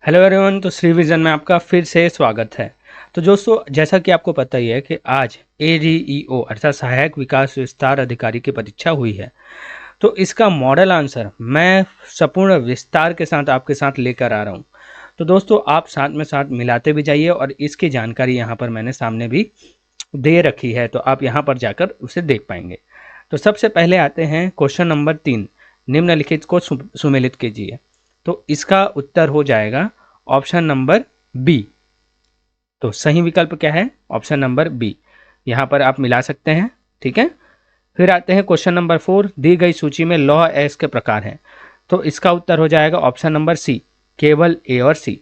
Hello everyone. तो Shri vision में आपका फिर से स्वागत है। तो दोस्तों, जैसा कि आपको पता ही है कि आज ADEO अर्थात सहायक विकास विस्तार अधिकारी की परीक्षा हुई है। तो इसका मॉडल आंसर मैं संपूर्ण विस्तार के साथ आपके साथ लेकर आ रहा हूँ। तो दोस्तों, आप साथ में साथ मिलाते भी जाइए और इसकी जानकारी यहाँ पर मैंने सामने भी दे रखी है, तो आप यहाँ पर जाकर उसे देख पाएंगे। तो सबसे पहले आते हैं क्वेश्चन नंबर 3। निम्नलिखित को सुमेलित कीजिए। तो इसका उत्तर हो जाएगा ऑप्शन नंबर बी। तो सही विकल्प क्या है? Option number B. यहाँ पर आप मिला सकते हैं। ठीक है। फिर आते हैं क्वेश्चन नंबर 4। दी गई सूची में लौह अयस्क के प्रकार हैं। तो इसका उत्तर हो जाएगा ऑप्शन नंबर सी, केवल ए और सी।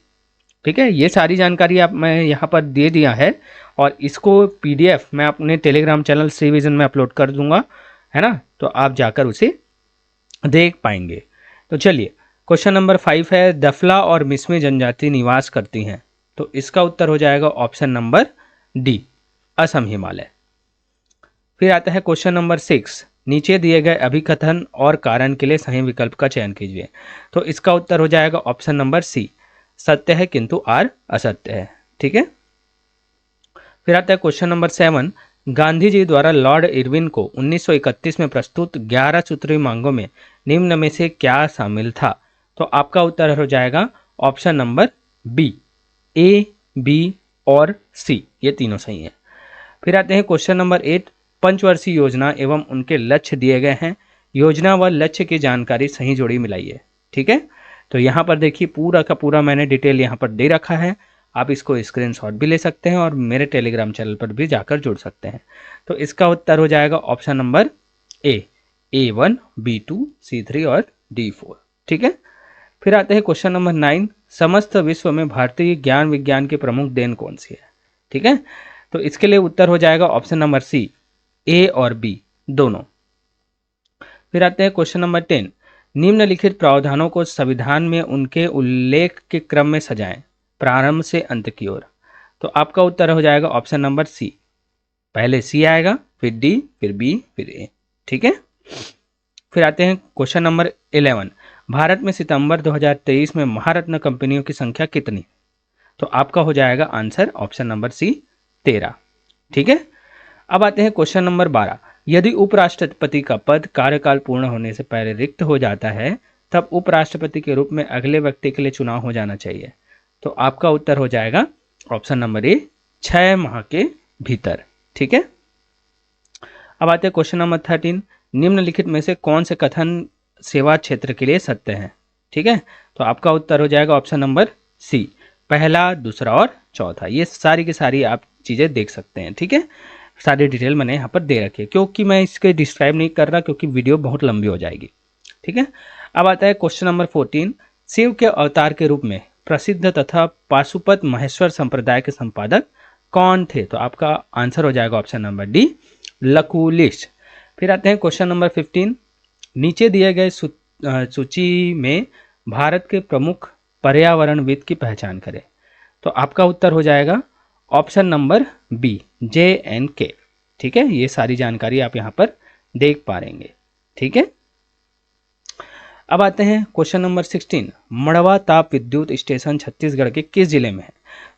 ठीक है। ये सारी जानकारी आप मैं यहाँ पर दे दिया है और इसको PDF मैं अपने टेलीग्राम चैनल सी विजन में अपलोड कर दूंगा, है ना। तो आप जाकर उसे देख पाएंगे। तो चलिए, क्वेश्चन नंबर 5 है, दफला और मिसमी जनजाति निवास करती हैं। तो इसका उत्तर हो जाएगा option number D, Assam Himalaya. फिर आता है क्वेश्चन नंबर 6। नीचे दिए गए अभिकथन और कारण के लिए सही विकल्प का चयन कीजिए। तो इसका उत्तर हो जाएगा ऑप्शन नंबर सी, सत्य है किंतु आर असत्य है। ठीक है। फिर आता है क्वेश्चन नंबर 7। गांधी जी द्वारा लॉर्ड इरविन को 1931 में प्रस्तुत 11 सूत्री मांगों में निम्न में से क्या शामिल था? तो आपका उत्तर हो जाएगा ऑप्शन नंबर बी, ए, बी और सी, ये तीनों सही है। फिर आते हैं क्वेश्चन नंबर 8। पंचवर्षीय योजना एवं उनके लक्ष्य दिए गए हैं। योजना व लक्ष्य की जानकारी सही जोड़ी मिलाइए। ठीक है। तो यहाँ पर देखिए, पूरा का पूरा मैंने डिटेल यहाँ पर दे रखा है। आप इसको स्क्रीनशॉट भी ले सकते हैं और मेरे टेलीग्राम चैनल पर भी जाकर जुड़ सकते हैं। तो इसका उत्तर हो जाएगा option number A1, B2, C3 और D4। ठीक है। फिर आते हैं क्वेश्चन नंबर 9। समस्त विश्व में भारतीय ज्ञान विज्ञान की प्रमुख देन कौन सी है? ठीक है। तो इसके लिए उत्तर हो जाएगा ऑप्शन नंबर सी, A और B दोनों। फिर आते हैं क्वेश्चन नंबर 10। निम्नलिखित प्रावधानों को संविधान में उनके उल्लेख के क्रम में सजाएं, प्रारंभ से अंत की ओर। तो आपका उत्तर हो जाएगा ऑप्शन नंबर सी, पहले सी आएगा, फिर डी, फिर बी, फिर ए। ठीक है। फिर आते हैं क्वेश्चन नंबर 11। भारत में सितंबर 2023 में महारत्न कंपनियों की संख्या कितनी? तो आपका हो जाएगा आंसर ऑप्शन नंबर सी, 13। ठीक है। अब आते हैं क्वेश्चन नंबर 12। यदि उपराष्ट्रपति का पद कार्यकाल पूर्ण होने से पहले रिक्त हो जाता है, तब उपराष्ट्रपति के रूप में अगले व्यक्ति के लिए चुनाव हो जाना चाहिए। तो आपका उत्तर हो जाएगा ऑप्शन नंबर ए, 6 माह के भीतर। ठीक है। अब आते हैं क्वेश्चन नंबर 13। निम्नलिखित में से कौन से कथन सेवा क्षेत्र के लिए सत्य है? ठीक है। तो आपका उत्तर हो जाएगा ऑप्शन नंबर सी, पहला, दूसरा और चौथा। ये सारी की सारी आप चीज़ें देख सकते हैं। ठीक है। सारी डिटेल मैंने यहाँ पर दे रखी है, क्योंकि मैं इसके डिस्क्राइब नहीं कर रहा, क्योंकि वीडियो बहुत लंबी हो जाएगी। ठीक है। अब आता है क्वेश्चन नंबर 14। शिव के अवतार के रूप में प्रसिद्ध तथा पाशुपत महेश्वर संप्रदाय के संपादक कौन थे? तो आपका आंसर हो जाएगा ऑप्शन नंबर डी, लकुलिश। फिर आते हैं क्वेश्चन नंबर 15। नीचे दिए गए सूची में भारत के प्रमुख पर्यावरणविद की पहचान करें। तो आपका उत्तर हो जाएगा ऑप्शन नंबर बी, JNK। ठीक है। ये सारी जानकारी आप यहाँ पर देख पा रहेंगे। ठीक है। अब आते हैं क्वेश्चन नंबर 16। मड़वा ताप विद्युत स्टेशन छत्तीसगढ़ के किस जिले में है?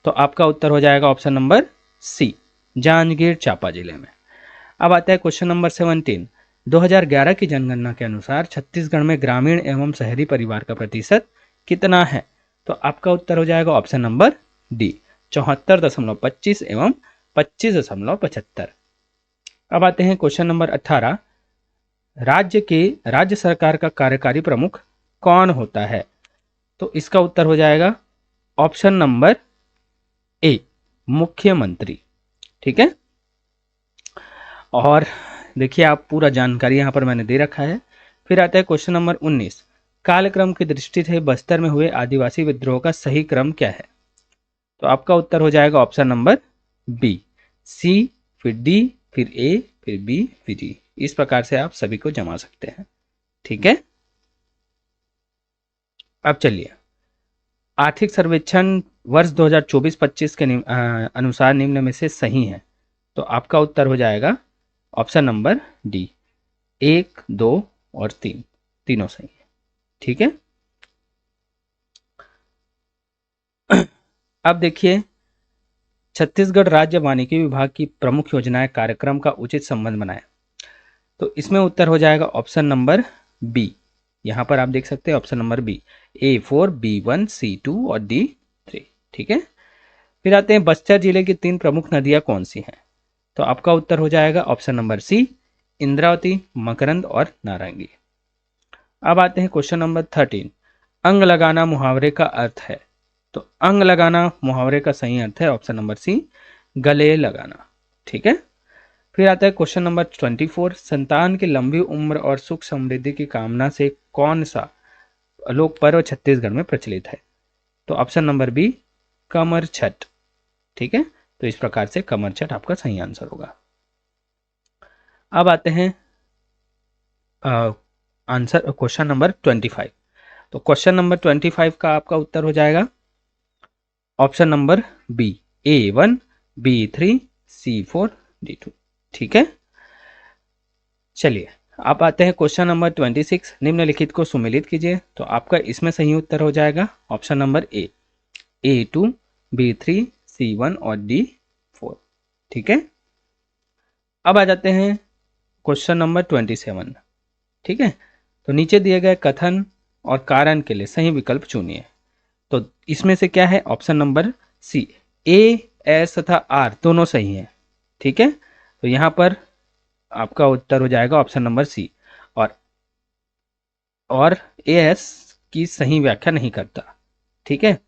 तो आपका उत्तर हो जाएगा option number C, Janjgir Champa जिले में। अब आता है क्वेश्चन नंबर 17। 2011 की जनगणना के अनुसार छत्तीसगढ़ में ग्रामीण एवं शहरी परिवार का प्रतिशत कितना है? तो आपका उत्तर हो जाएगा ऑप्शन नंबर डी, 74.25 एवं 25.75। अब आते हैं क्वेश्चन नंबर 18। राज्य सरकार का कार्यकारी प्रमुख कौन होता है? तो इसका उत्तर हो जाएगा ऑप्शन नंबर ए, मुख्यमंत्री। ठीक है। और देखिए, आप पूरा जानकारी यहाँ पर मैंने दे रखा है। फिर आता है क्वेश्चन नंबर 19। कालक्रम की दृष्टि से बस्तर में हुए आदिवासी विद्रोह का सही क्रम क्या है? तो आपका उत्तर हो जाएगा ऑप्शन नंबर बी, सी, फिर डी, फिर ए, फिर बी, फिर डी। इस प्रकार से आप सभी को जमा सकते हैं। ठीक है। अब चलिए, आर्थिक सर्वेक्षण वर्ष 2024-25 के अनुसार निम्न में से सही है। तो आपका उत्तर हो जाएगा ऑप्शन नंबर डी, 1, 2 और 3, तीनों सही है। ठीक है। अब देखिए, छत्तीसगढ़ राज्य वानिकी विभाग की प्रमुख योजनाएं कार्यक्रम का उचित संबंध बनाएं। तो इसमें उत्तर हो जाएगा ऑप्शन नंबर बी। यहां पर आप देख सकते हैं option number B, A4, B1, C2 और D3। ठीक है। फिर आते हैं बस्तर जिले की 3 प्रमुख नदियां कौन सी हैं। तो आपका उत्तर हो जाएगा ऑप्शन नंबर सी, इंद्रावती, मकरंद और नारंगी। अब आते हैं क्वेश्चन नंबर 13, अंग लगाना मुहावरे का अर्थ है। तो अंग लगाना मुहावरे का सही अर्थ है ऑप्शन नंबर सी, गले लगाना। ठीक है। फिर आता है क्वेश्चन नंबर 24, संतान की लंबी उम्र और सुख समृद्धि की कामना से कौन सा लोक पर्व छत्तीसगढ़ में प्रचलित है। तो ऑप्शन नंबर बी, कमर छठ। ठीक है। तो इस प्रकार से कमर छठ आपका सही आंसर होगा। अब आते हैं आंसर क्वेश्चन नंबर 25। तो क्वेश्चन नंबर 25 का आपका उत्तर हो जाएगा option number B, A1, B3, C4, D2। ठीक है। चलिए आप आते हैं क्वेश्चन नंबर 26, निम्नलिखित को सुमेलित कीजिए। तो आपका इसमें सही उत्तर हो जाएगा ऑप्शन नंबर ए, A2, B3, C1 और D4। ठीक है। अब आ जाते हैं क्वेश्चन नंबर 27। ठीक है। तो नीचे दिए गए कथन और कारण के लिए सही विकल्प चुनिए। तो इसमें से क्या है, ऑप्शन नंबर सी, ए, एस तथा आर दोनों सही हैं। ठीक है। तो यहां पर आपका उत्तर हो जाएगा ऑप्शन नंबर सी, और ए एस की सही व्याख्या नहीं करता। ठीक है।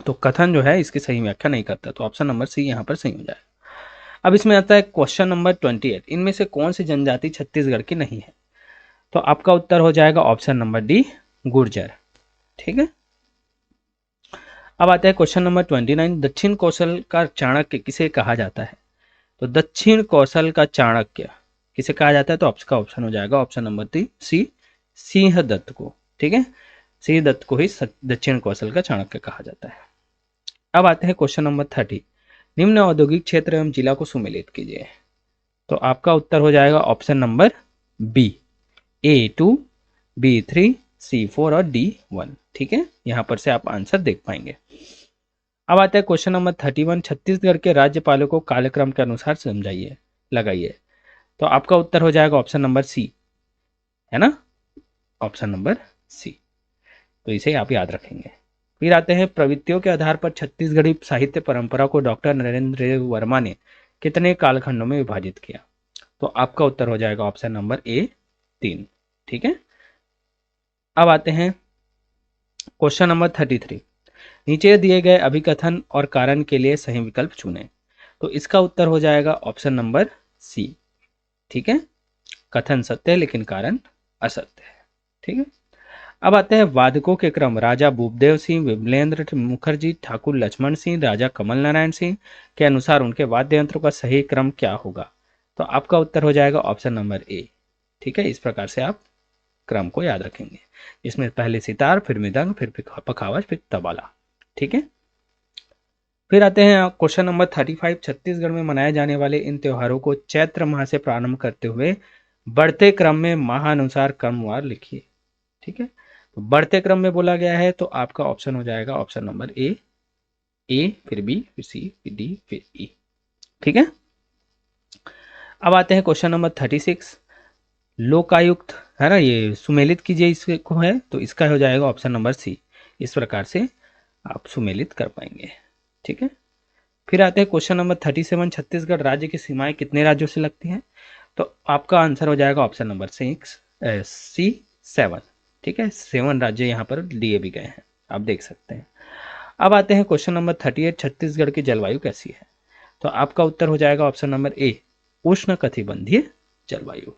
तो कथन जो है इसकी सही व्याख्या नहीं करता, तो ऑप्शन नंबर सी यहां पर सही हो जाएगा। अब इसमें आता है क्वेश्चन नंबर 28, इनमें से कौन सी जनजाति छत्तीसगढ़ की नहीं है। तो आपका उत्तर हो जाएगा ऑप्शन नंबर डी, गुर्जर। ठीक है। अब आता है क्वेश्चन नंबर 29, दक्षिण कौशल का चाणक्य किसे कहा जाता है। तो दक्षिण कौशल का चाणक्य किसे कहा जाता है। तो आपका ऑप्शन हो जाएगा ऑप्शन नंबर सी, सिंहदत्त को। ठीक है। सिंहदत्त को ही दक्षिण कौशल का चाणक्य कहा जाता है। अब आते हैं क्वेश्चन नंबर 30, निम्न औद्योगिक क्षेत्र एवं जिला को सुमेलित कीजिए। तो आपका उत्तर हो जाएगा option number B, A2, B3, C4 और D1। ठीक है। यहां पर से आप आंसर देख पाएंगे। अब आता है क्वेश्चन नंबर 31, छत्तीसगढ़ के राज्यपालों को कालक्रम के अनुसार समझाइए, लगाइए। तो आपका उत्तर हो जाएगा ऑप्शन नंबर सी, है ना, ऑप्शन नंबर सी। तो इसे आप याद रखेंगे। फिर आते हैं प्रवृत्तियों के आधार पर छत्तीसगढ़ी साहित्य परंपरा को डॉक्टर नरेंद्र वर्मा ने कितने कालखंडों में विभाजित किया। तो आपका उत्तर हो जाएगा ऑप्शन नंबर ए, 3। ठीक है। अब आते हैं क्वेश्चन नंबर 33, नीचे दिए गए अभिकथन और कारण के लिए सही विकल्प चुनें। तो इसका उत्तर हो जाएगा ऑप्शन नंबर सी। ठीक है। कथन सत्य है लेकिन कारण असत्य है। ठीक है। अब आते हैं वादकों के क्रम, राजा भूपदेव सिंह, विमलेंद्र मुखर्जी, ठाकुर लक्ष्मण सिंह, राजा कमल नारायण सिंह के अनुसार उनके वाद्य यंत्रों का सही क्रम क्या होगा। तो आपका उत्तर हो जाएगा ऑप्शन नंबर ए। ठीक है। इस प्रकार से आप क्रम को याद रखेंगे, इसमें पहले सितार, फिर मृदंग, फिर पखावज, फिर तबला। ठीक है। फिर आते हैं क्वेश्चन नंबर 35, छत्तीसगढ़ में मनाए जाने वाले इन त्योहारों को चैत्र माह से प्रारंभ करते हुए बढ़ते क्रम में माहानुसार क्रमवार लिखिए। ठीक है। तो बढ़ते क्रम में बोला गया है, तो आपका ऑप्शन हो जाएगा ऑप्शन नंबर ए, फिर बी, फिर सी, फिर डी, फिर ई। ठीक है। अब आते हैं क्वेश्चन नंबर 36, लोकायुक्त है ना, ये सुमेलित कीजिए इसको है, तो इसका हो जाएगा ऑप्शन नंबर सी। इस प्रकार से आप सुमेलित कर पाएंगे। ठीक है। फिर आते हैं क्वेश्चन नंबर 37, छत्तीसगढ़ राज्य की सीमाएं कितने राज्यों से लगती हैं। तो आपका आंसर हो जाएगा ऑप्शन नंबर सी, 7। ठीक है। 7 राज्य यहाँ पर दिए भी गए हैं, आप देख सकते हैं। अब आते हैं क्वेश्चन नंबर 38, छत्तीसगढ़ की जलवायु कैसी है। तो आपका उत्तर हो जाएगा ऑप्शन नंबर ए, उष्ण कटिबंधीय जलवायु।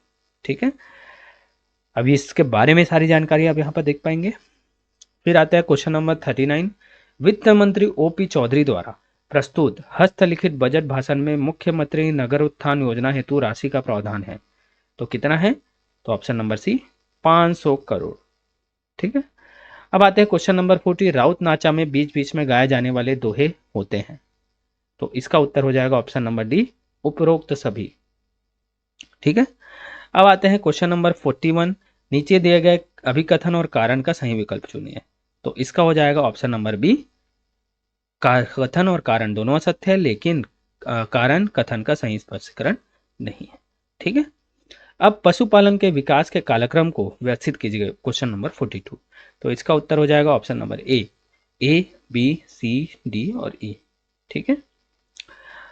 ठीक है। अभी इसके बारे में सारी जानकारी आप यहाँ पर देख पाएंगे। फिर आता है क्वेश्चन नंबर 39, वित्त मंत्री ओपी चौधरी द्वारा प्रस्तुत हस्तलिखित बजट भाषण में मुख्यमंत्री नगर उत्थान योजना हेतु राशि का प्रावधान है। तो कितना है। तो ऑप्शन नंबर सी, 500 करोड़। ठीक है। अब आते हैं क्वेश्चन नंबर 40, राउत नाचा में बीच बीच में गाए जाने वाले दोहे होते हैं। तो इसका उत्तर हो जाएगा ऑप्शन नंबर डी, उपरोक्त सभी। ठीक है। अब आते हैं क्वेश्चन नंबर 41, नीचे दिए गए अभिकथन और कारण का सही विकल्प चुनिए। तो इसका हो जाएगा ऑप्शन नंबर बी, कथन और कारण दोनों असत्य है, लेकिन कारण कथन का सही स्पष्टीकरण नहीं है। ठीक है। अब पशुपालन के विकास के कालक्रम को व्यवस्थित कीजिए, क्वेश्चन नंबर 42। तो इसका उत्तर हो जाएगा option number A, B, C, D और ई। ठीक है।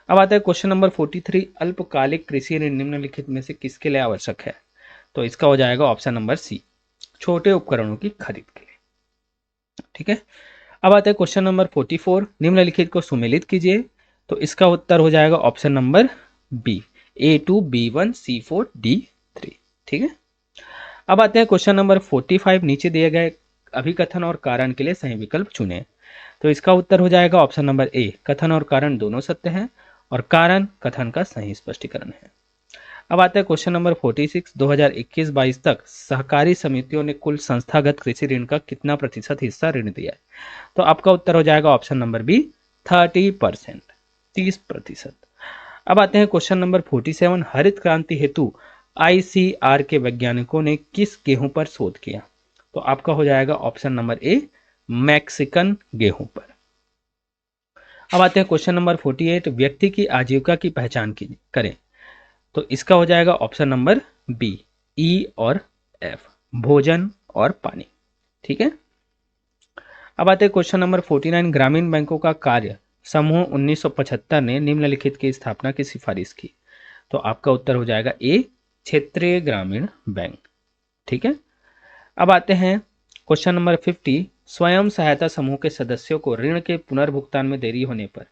अब आता है क्वेश्चन नंबर 43, अल्पकालिक कृषि ऋण निम्नलिखित में से किसके लिए आवश्यक है? तो इसका हो जाएगा ऑप्शन नंबर सी, छोटे उपकरणों की खरीद के लिए। ठीक है। अब आता है क्वेश्चन नंबर 44, निम्नलिखित को सुमेलित कीजिए। तो इसका उत्तर हो जाएगा option number B, A2, B1, C4, D3। ठीक है। अब आते हैं क्वेश्चन नंबर 45, नीचे दिए गए अभिकथन और कारण के लिए सही विकल्प चुनें। तो इसका उत्तर हो जाएगा ऑप्शन नंबर ए, कथन और कारण दोनों सत्य हैं और कारण कथन का सही स्पष्टीकरण है। अब आता है क्वेश्चन नंबर 46, 2021-22 तक सहकारी समितियों ने कुल संस्थागत कृषि ऋण का कितना प्रतिशत हिस्सा ऋण दिया है? तो आपका उत्तर हो जाएगा ऑप्शन नंबर बी, 30%, 30%। अब आते हैं क्वेश्चन नंबर 47, हरित क्रांति हेतु ICR के वैज्ञानिकों ने किस गेहूं पर शोध किया? तो आपका हो जाएगा ऑप्शन नंबर ए, मैक्सिकन गेहूं पर। अब आते हैं क्वेश्चन नंबर 48, व्यक्ति की आजीविका की पहचान करें। तो इसका हो जाएगा ऑप्शन नंबर बी, ई और एफ, भोजन और पानी। ठीक है। अब आते हैं क्वेश्चन नंबर 49, ग्रामीण बैंकों का कार्य समूह 1975 ने निम्नलिखित की स्थापना की सिफारिश की। तो आपका उत्तर हो जाएगा ए, क्षेत्रीय ग्रामीण बैंक। ठीक है। अब आते हैं क्वेश्चन नंबर 50, स्वयं सहायता समूह के सदस्यों को ऋण के पुनर्भुगतान में देरी होने पर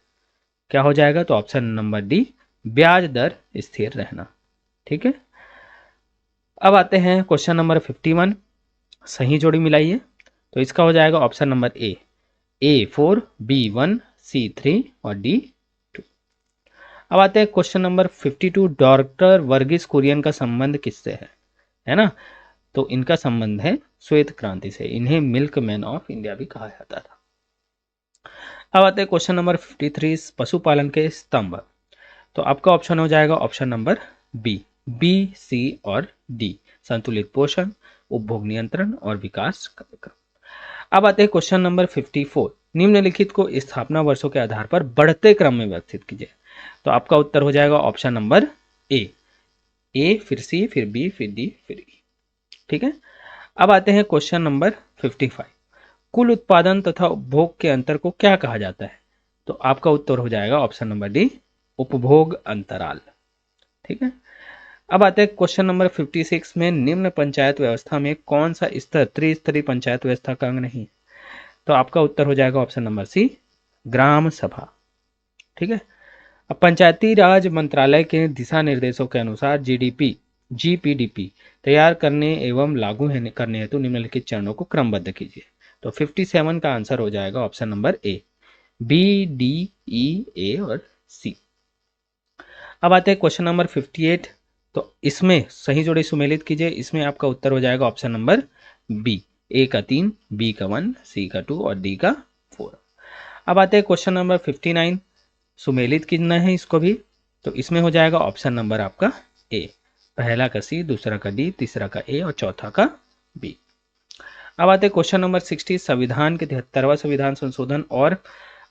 क्या हो जाएगा? तो ऑप्शन नंबर डी, ब्याज दर स्थिर रहना। ठीक है। अब आते हैं क्वेश्चन नंबर 51, सही जोड़ी मिलाइए। तो इसका हो जाएगा ऑप्शन नंबर ए, A4, B1, C3 और D2। अब आते हैं question number 52, doctor Verghese Kurien का संबंध किससे है ना? तो इनका संबंध है श्वेत क्रांति से, इन्हें मिल्कमैन ऑफ इंडिया भी कहा जाता था। अब आते हैं क्वेश्चन नंबर 53, पशुपालन के स्तंभ। तो आपका ऑप्शन हो जाएगा ऑप्शन नंबर बी, सी और डी, संतुलित पोषण, उपभोग नियंत्रण और विकास कार्यक्रम। अब आते हैं क्वेश्चन नंबर 54, निम्नलिखित को स्थापना वर्षों के आधार पर बढ़ते क्रम में व्यवस्थित कीजिए। तो आपका उत्तर हो जाएगा ऑप्शन नंबर ए, फिर सी, फिर बी, फिर डी, फिर ई। ठीक है। अब आते हैं क्वेश्चन नंबर 55, कुल उत्पादन तथा उपभोग के अंतर को क्या कहा जाता है? तो आपका उत्तर हो जाएगा ऑप्शन नंबर डी, उपभोग अंतराल। ठीक है। अब आते हैं क्वेश्चन नंबर 56 में, निम्न पंचायत व्यवस्था में कौन सा स्तर त्रिस्तरीय पंचायत व्यवस्था का अंग नहीं? तो आपका उत्तर हो जाएगा ऑप्शन नंबर सी, ग्राम सभा। ठीक है। अब पंचायती राज मंत्रालय के दिशा निर्देशों के अनुसार GPDP तैयार करने एवं लागू करने हेतु निम्नलिखित चरणों को क्रमबद्ध कीजिए। तो 57 का आंसर हो जाएगा option number A, B, D, E, A और सी। अब आते हैं क्वेश्चन नंबर 58, तो इसमें सही जोड़ी सुमेलित कीजिए। इसमें आपका उत्तर हो जाएगा ऑप्शन नंबर बी, ए का 3, बी का 1, सी का 2 और डी का 4। अब आते हैं क्वेश्चन नंबर 59, सुमेलित कितना है इसको भी। तो इसमें हो जाएगा ऑप्शन नंबर आपका ए, पहला का सी, दूसरा का डी, तीसरा का ए और चौथा का बी। अब आते हैं क्वेश्चन नंबर 60, संविधान के 73वां संविधान संशोधन और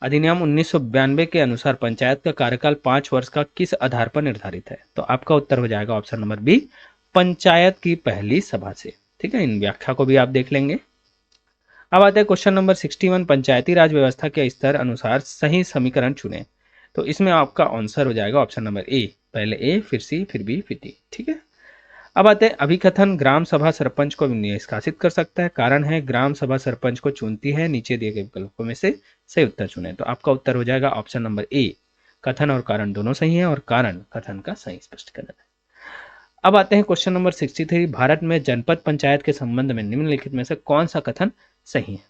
अधिनियम 1992 के अनुसार पंचायत का कार्यकाल 5 वर्ष का किस आधार पर निर्धारित है? तो आपका उत्तर हो जाएगा ऑप्शन नंबर बी, पंचायत की पहली सभा से। ठीक है। इन व्याख्या को भी आप देख लेंगे। अब आते हैं क्वेश्चन नंबर 61, पंचायती राज व्यवस्था के स्तर अनुसार सही समीकरण चुने। तो इसमें आपका आंसर हो जाएगा ऑप्शन नंबर ए, पहले ए, फिर सी, फिर बी, फिर डी। ठीक है। अब आते हैं अभिकथन, ग्राम सभा सरपंच को निष्कासित कर सकता है। कारण है ग्राम सभा सरपंच को चुनती है, नीचे दिए गए विकल्पों में से सही उत्तर चुने। तो आपका उत्तर हो जाएगा ऑप्शन नंबर ए, कथन और कारण दोनों सही है और कारण कथन का सही स्पष्टीकरण है। अब आते हैं क्वेश्चन नंबर 63, भारत में जनपद पंचायत के संबंध में निम्नलिखित में से कौन सा कथन सही है?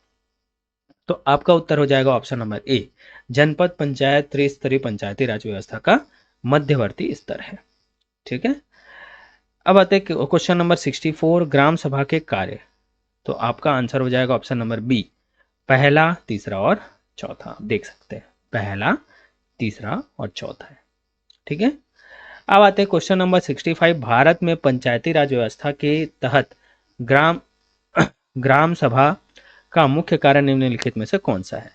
तो आपका उत्तर हो जाएगा ऑप्शन नंबर ए, जनपद पंचायत त्रिस्तरीय पंचायती राज व्यवस्था का मध्यवर्ती स्तर है। ठीक है। अब आते हैं क्वेश्चन नंबर 64, ग्राम सभा के कार्य। तो आपका आंसर हो जाएगा ऑप्शन नंबर बी, पहला, तीसरा और चौथा। आप देख सकते हैं पहला, तीसरा और चौथा है। ठीक है। अब आते हैं क्वेश्चन नंबर 65, भारत में पंचायती राज व्यवस्था के तहत ग्राम सभा का मुख्य कार्य निम्नलिखित में से कौन सा है?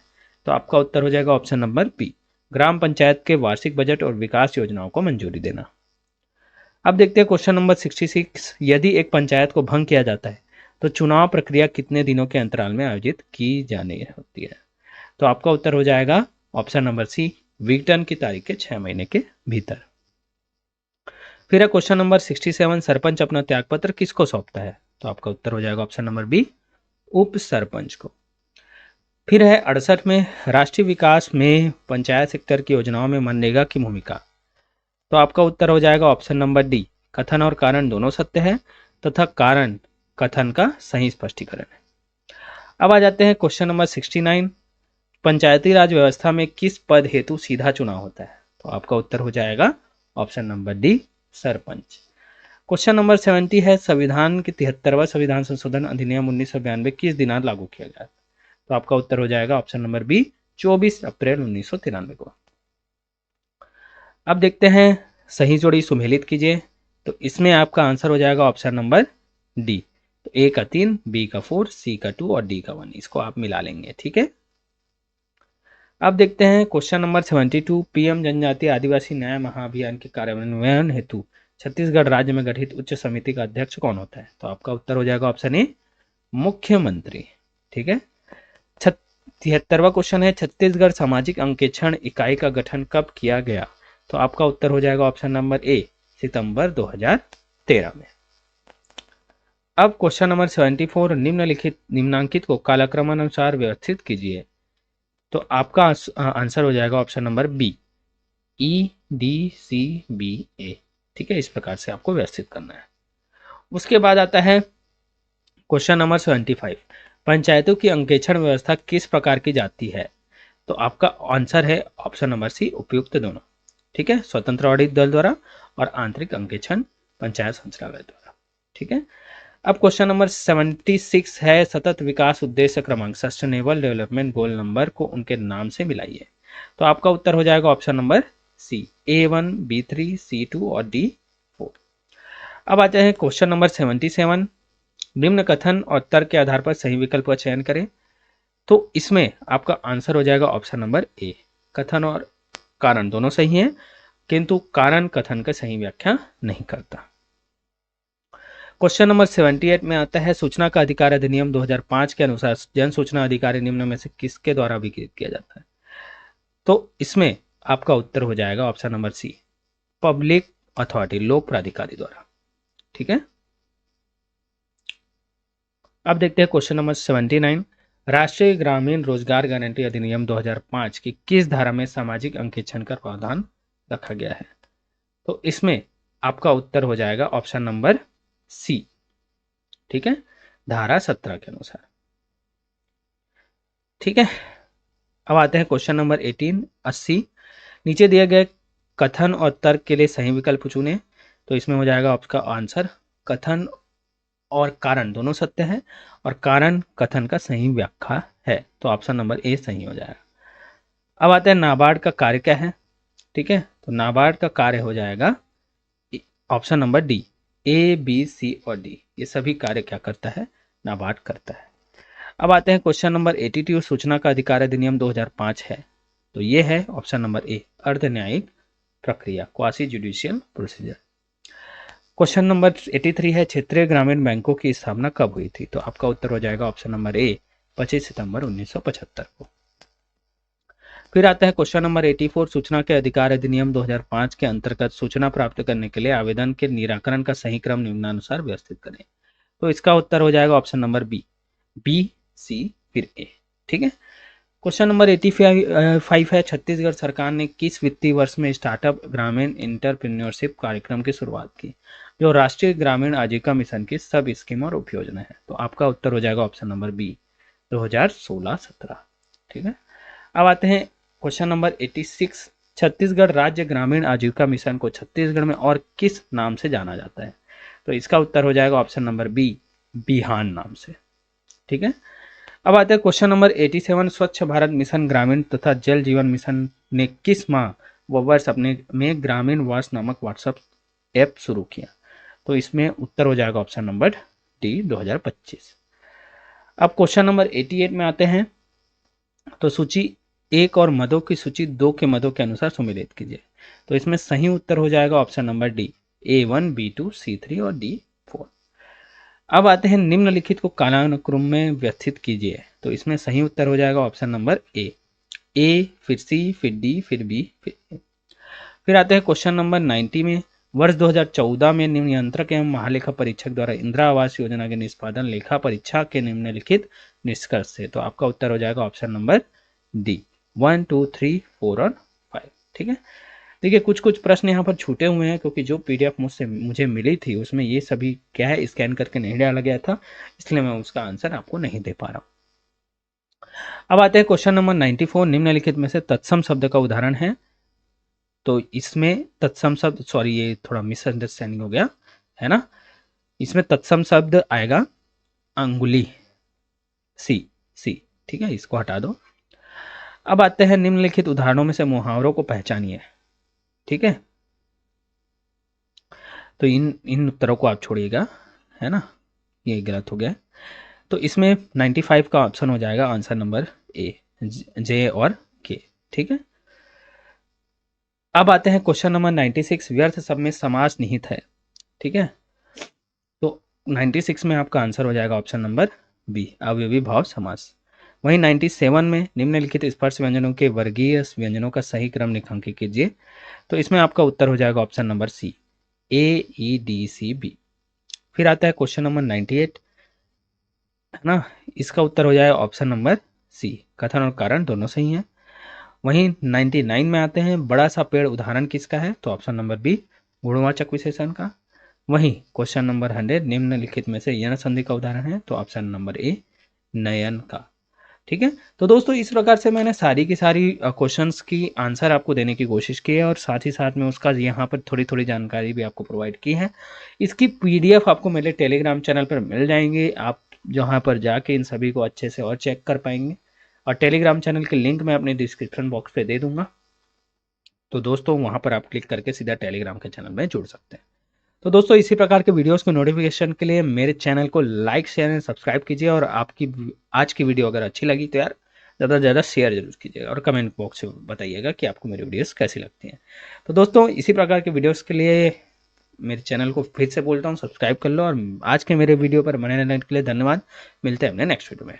तो आपका उत्तर हो जाएगा ऑप्शन नंबर बी, ग्राम पंचायत के वार्षिक बजट और विकास योजनाओं को मंजूरी देना। अब देखते हैं क्वेश्चन नंबर 66, यदि एक पंचायत को भंग किया जाता है तो चुनाव प्रक्रिया कितने दिनों के अंतराल में आयोजित की जानी होती है? तो आपका उत्तर हो जाएगा ऑप्शन नंबर सी, विघटन की तारीख के 6 महीने के भीतर। फिर है क्वेश्चन नंबर 67, सरपंच अपना त्यागपत्र किसको सौंपता है? तो आपका उत्तर हो जाएगा ऑप्शन नंबर बी, उप सरपंच को। फिर है 68 में, राष्ट्रीय विकास में पंचायत सेक्टर की योजनाओं में मनरेगा की भूमिका। तो आपका उत्तर हो जाएगा ऑप्शन नंबर डी, कथन और कारण दोनों सत्य है तथा कारण कथन का सही स्पष्टीकरण है। अब आ जाते हैं क्वेश्चन नंबर 69, पंचायती राज व्यवस्था में किस पद हेतु सीधा चुनाव होता है? तो आपका उत्तर हो जाएगा option number D, sarpanch. Question number 70 है, संविधान के 73वां संविधान संशोधन अधिनियम 1992 किस दिनांक लागू किया गया? तो आपका उत्तर हो जाएगा ऑप्शन नंबर बी, 24 अप्रैल 1993 को। अब देखते हैं सही जोड़ी सुमेलित कीजिए। तो इसमें आपका आंसर हो जाएगा ऑप्शन नंबर डी, तो ए का 3, बी का 4, सी का 2 और डी का 1, इसको आप मिला लेंगे। ठीक है। अब देखते हैं क्वेश्चन नंबर 72, पीएम जनजातीय आदिवासी न्याय महाअभियान के कार्यान्वयन हेतु छत्तीसगढ़ राज्य में गठित उच्च समिति का अध्यक्ष कौन होता है? तो आपका उत्तर हो जाएगा ऑप्शन ए, मुख्यमंत्री। ठीक है। 73वां क्वेश्चन है, छत्तीसगढ़ सामाजिक अंकेक्षण इकाई का गठन कब किया गया? तो आपका उत्तर हो जाएगा ऑप्शन नंबर ए, सितंबर 2013 में। अब क्वेश्चन नंबर 74, निम्नांकित को कालक्रमानुसार व्यवस्थित कीजिए। तो आपका आंसर हो जाएगा option number B, E D C B A. ठीक है, इस प्रकार से आपको व्यवस्थित करना है। उसके बाद आता है क्वेश्चन नंबर 75, पंचायतों की अंकेक्षण व्यवस्था किस प्रकार की जाती है? तो आपका आंसर है ऑप्शन नंबर सी, उपयुक्त दोनों। ठीक है, स्वतंत्र ऑडिट दल द्वारा और आंतरिक अंकेक्षण पंचायत संचालय द्वारा। ठीक है। अब क्वेश्चन नंबर 76 है, सतत विकास उद्देश्य क्रमांक सस्टेनेबल डेवलपमेंट गोल नंबर को उनके नाम से मिलाइए। तो आपका उत्तर हो जाएगा ऑप्शन नंबर सी, A1, B3, C2 और D4। अब आते हैं क्वेश्चन नंबर 77, निम्न कथन और तर्क के आधार पर सही विकल्प का चयन करें। तो इसमें आपका आंसर हो जाएगा ऑप्शन नंबर ए, कथन और कारण दोनों सही हैं, किंतु कारण कथन का सही व्याख्या नहीं करता। क्वेश्चन नंबर 78 में आता है, सूचना का अधिकार अधिनियम 2005 के अनुसार जन सूचना अधिकारी निम्न में से किसके द्वारा विकृत किया जाता है? तो इसमें आपका उत्तर हो जाएगा option number C, public authority, लोक प्राधिकारी द्वारा। ठीक है। अब देखते हैं क्वेश्चन नंबर 79, राष्ट्रीय ग्रामीण रोजगार गारंटी अधिनियम 2005 की किस धारा में सामाजिक अंकेक्षण का प्रावधान रखा गया है? तो इसमें आपका उत्तर हो जाएगा ऑप्शन नंबर सी। ठीक है, धारा 17 के अनुसार। ठीक है। अब आते हैं क्वेश्चन नंबर 80, नीचे दिए गए कथन और तर्क के लिए सही विकल्प चुने। तो इसमें हो जाएगा आपका आंसर, कथन और कारण दोनों सत्य है और कारण कथन का सही व्याख्या है। तो ऑप्शन नंबर ए सही हो जाएगा। अब आते हैं नाबार्ड का कार्य क्या है? ठीक है, तो नाबार्ड का कार्य हो जाएगा option number D, A B C और डी, ये सभी कार्य क्या करता है? नाबार्ड करता है। अब आते हैं क्वेश्चन नंबर 82, सूचना का अधिकार अधिनियम 2005 है। तो ये है ऑप्शन नंबर ए, अर्ध न्यायिक प्रक्रिया, quasi judicial procedure. Question number 83 है, क्षेत्रीय ग्रामीण बैंकों की स्थापना कब हुई थी? तो आपका उत्तर हो जाएगा ऑप्शन नंबर ए, 25 सितंबर 1975 को। फिर आता है क्वेश्चन नंबर 84, सूचना के अधिकार अधिनियम 2005 के अंतर्गत सूचना प्राप्त करने के लिए आवेदन के निराकरण का सही क्रम निम्नानुसार व्यवस्थित करें। तो इसका उत्तर हो जाएगा option number B, B C फिर ए। ठीक है। क्वेश्चन नंबर 85 है, छत्तीसगढ़ सरकार ने किस वित्तीय वर्ष में स्टार्टअप ग्रामीण इंटरप्रेन्योरशिप कार्यक्रम की शुरुआत की, जो राष्ट्रीय ग्रामीण आजीविका मिशन की सब स्कीम और उपयोजना है? तो आपका उत्तर हो जाएगा ऑप्शन नंबर बी, 2016-17। ठीक है। अब आते हैं क्वेश्चन नंबर 86, छत्तीसगढ़ राज्य ग्रामीण आजीविका मिशन को छत्तीसगढ़ में और किस नाम से जाना जाता है? तो इसका उत्तर हो जाएगा ऑप्शन नंबर बी, बिहान नाम से। ठीक है। अब आते हैं क्वेश्चन नंबर 87, स्वच्छ भारत मिशन ग्रामीण तथा जल जीवन मिशन ने किस माह व वर्ष अपने में ग्रामीण वास नामक व्हाट्सएप ऐप शुरू किया? तो इसमें उत्तर हो जाएगा ऑप्शन नंबर डी, 2025। अब क्वेश्चन नंबर 88 में आते हैं। तो सूची एक और मदों की सूची 2 के मदों के अनुसार सुमेलित कीजिए। तो इसमें सही उत्तर हो जाएगा option number D, A1, B2, C3 और D4। अब आते हैं निम्नलिखित को कालानुक्रम में व्यवस्थित कीजिए। तो इसमें सही उत्तर हो जाएगा ऑप्शन नंबर ए, फिर सी, फिर डी, फिर बी, फिर आते हैं क्वेश्चन नंबर 90 में। वर्ष 2014 में नियंत्रक एवं महालेखा परीक्षक द्वारा इंदिरा आवास योजना के निष्पादन लेखा परीक्षा के निम्नलिखित निष्कर्ष से। तो आपका उत्तर हो जाएगा ऑप्शन नंबर डी, 1, 2, 3, 4 और 5। ठीक है, देखिए कुछ कुछ प्रश्न यहाँ पर छूटे हुए हैं क्योंकि जो पीडीएफ मुझे मिली थी उसमें ये सभी क्या है स्कैन करके नहीं डाला गया था, इसलिए मैं उसका आंसर आपको नहीं दे पा रहा हूँ। अब आते हैं क्वेश्चन नंबर 94। निम्नलिखित में से तत्सम शब्द का उदाहरण है। तो इसमें तत्सम शब्द, सॉरी ये थोड़ा मिसअंडरस्टैंडिंग हो गया है ना, इसमें तत्सम शब्द आएगा अंगुली, सी। ठीक है, इसको हटा दो। अब आते हैं निम्नलिखित उदाहरणों में से मुहावरों को पहचानिए। ठीक है, तो इन उत्तरों को आप छोड़िएगा, है ना, ये गलत हो गया। तो इसमें 95 का ऑप्शन हो जाएगा आंसर नंबर ए, जे और के। ठीक है, अब आते हैं क्वेश्चन नंबर 96। व्यर्थ सब में समास निहित है। ठीक है, तो 96 में आपका आंसर हो जाएगा ऑप्शन नंबर बी, अवयवी भाव समास। वहीं 97 में निम्नलिखित स्पर्श व्यंजनों के वर्गीय व्यंजनों का सही क्रम रेखांकित कीजिए। तो इसमें आपका उत्तर हो जाएगा ऑप्शन नंबर सी, AEDCB। फिर आता है क्वेश्चन नंबर 98, है ना, इसका उत्तर हो जाएगा ऑप्शन नंबर सी, कथन और कारण दोनों सही हैं। वहीं 99 में आते हैं, बड़ा सा पेड़ उदाहरण किसका है। तो ऑप्शन नंबर बी, गुणवाचक विशेषण का। वहीं क्वेश्चन नंबर 100, निम्नलिखित में से यण संधि का उदाहरण है। तो ऑप्शन नंबर ए, नयन का। ठीक है, तो दोस्तों इस प्रकार से मैंने सारी की सारी क्वेश्चंस की आंसर आपको देने की कोशिश की है और साथ ही साथ में उसका यहाँ पर थोड़ी थोड़ी जानकारी भी आपको प्रोवाइड की है। इसकी पीडीएफ आपको मेरे टेलीग्राम चैनल पर मिल जाएंगे, आप जहाँ पर जाके इन सभी को अच्छे से और चेक कर पाएंगे। और टेलीग्राम चैनल की लिंक मैं अपने डिस्क्रिप्शन बॉक्स पे दे दूंगा, तो दोस्तों वहाँ पर आप क्लिक करके सीधा टेलीग्राम के चैनल में जुड़ सकते हैं। तो दोस्तों इसी प्रकार के वीडियोस को नोटिफिकेशन के लिए मेरे चैनल को लाइक शेयर एंड सब्सक्राइब कीजिए। और आपकी आज की वीडियो अगर अच्छी लगी तो यार ज़्यादा से ज़्यादा शेयर जरूर कीजिएगा और कमेंट बॉक्स में बताइएगा कि आपको मेरी वीडियोस कैसी लगती हैं। तो दोस्तों इसी प्रकार के वीडियोस के लिए मेरे चैनल को फिर से बोलता हूँ सब्सक्राइब कर लो। और आज के मेरे वीडियो पर बने रहने के लिए धन्यवाद। मिलते हैं अपने नेक्स्ट वीडियो में।